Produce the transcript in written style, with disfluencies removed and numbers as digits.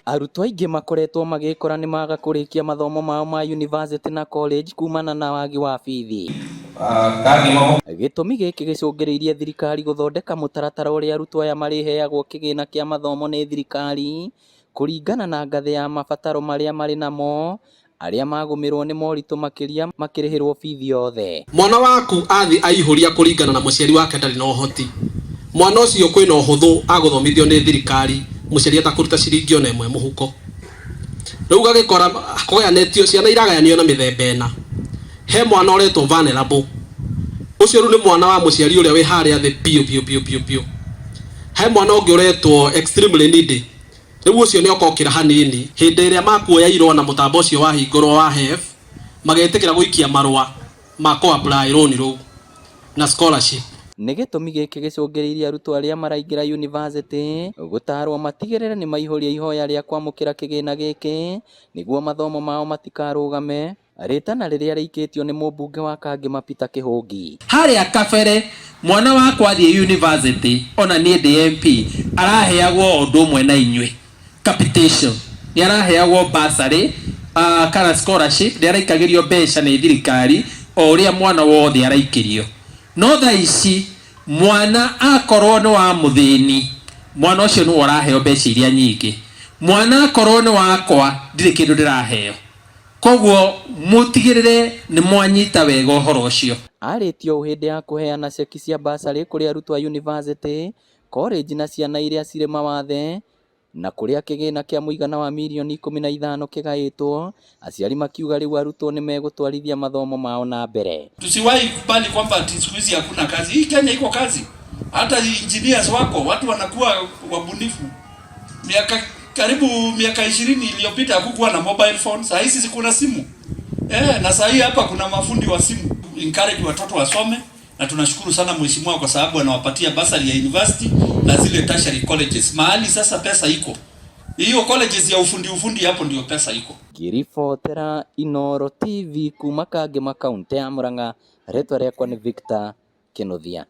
Arutwo aingĩ makoretwo magĩkora nĩ maga kũrĩkia mathomo mao ma university na college kumana na wagi wa bithi. Gĩtũmi gĩkĩ gĩcũngĩrĩirie thirikari gũthondeka mũtaratara ũrĩa arutwo aya marĩheagwo kĩgĩna kĩa mathomo nĩ thirikari kũringana na ngathĩ ya mabataro marĩa marĩ namo, arĩa magũmĩrwo nĩ moritũ makĩria makĩrĩhĩrwo bithi yothe. Mwana waku athi aihũria kũringana na mũciari wake ndarĩ na ũhoti, mwana ũcio kwĩna ũhũthũ agũthomithio nĩ thirikari, mũciari atakũruta ciringi ona ĩmwe mũhuko. Rĩu gagĩkora kũgayanĩtio, ciana iragayanio na mĩthemba ĩna. He mwana ũretwo vulnerable, ũcio rĩu nĩ mwana wa mũciari ũrĩa wĩ harĩa thĩ biũ. He mwana ũngĩ ũretwo extremely needy, rĩu ũcio nĩ okokĩra hanini. Hĩndĩ ĩrĩa makuoya irũa na mũtambo ũcio wahingũrwo wa HEF, magetĩkĩra gũikia marũa ma kũ-apply loan rũu na scholarship. Nĩ gĩtũmi gĩkĩ gĩcũngĩrĩirie arutwo arĩa maraingĩra university gũtarwo matigĩrĩre nĩ maihũria ihoya rĩa kwamũkĩra kĩgĩna gĩkĩ nĩguo mathomo mao matikarũgame, rĩtana rĩrĩa rĩikĩtio nĩ mũmbunge wa Kangema Peter Kĩhũngi. Harĩa kabere mwana wakwa athiĩ university ona niĩ ndĩ MP araheagwo ũndũ ũmwe na inyuĩ capitation, nĩ araheagwo bursary kana scholarship, nĩ araikagĩrio mbeca nĩ thirikari o ũrĩa mwana wothe araikĩrio. No thaa ici mwana akorwo nĩ wa mũthĩni, mwana ũcio nĩ ũraheo mbeca iria nyingĩ. Mwana akorwo nĩ wakwa ndirĩ kĩndũ ndĩraheo. Koguo mũtigĩrĩre nĩ mwanyita wega ũhoro ũcio. Arĩtio hĩndĩ ya kũheana ceki cia bursary kũrĩ arutwo a university, college na ciana iria cirĩ mawathe, na kũrĩa kĩgĩna kĩa mũigana wa mirioni 15 kĩgaĩtwo, aciari makiuga rĩu arutwo nĩ megũtwarithia mathomo mao na mbere. Tusiwahi kubali kwamba siku hizi hakuna kazi. Hii Kenya iko kazi. Hata engineers wako, watu wanakuwa wabunifu. Karibu miaka 20 iliyopita hakukuwa na mobile phone, saa hizi kuna simu. Na saa hii hapa kuna mafundi wa simu. Encourage watoto wasome, na tunashukuru sana mheshimiwa kwa sababu anawapatia basari ya university na zile tertiary colleges. Mahali sasa pesa iko. Hiyo colleges ya ufundi hapo ndio pesa iko. Ngĩribotera Inooro TV kuma Kangema kaunti ya Murang'a, rĩtwa rĩakwa nĩ Victor Kĩnuthia.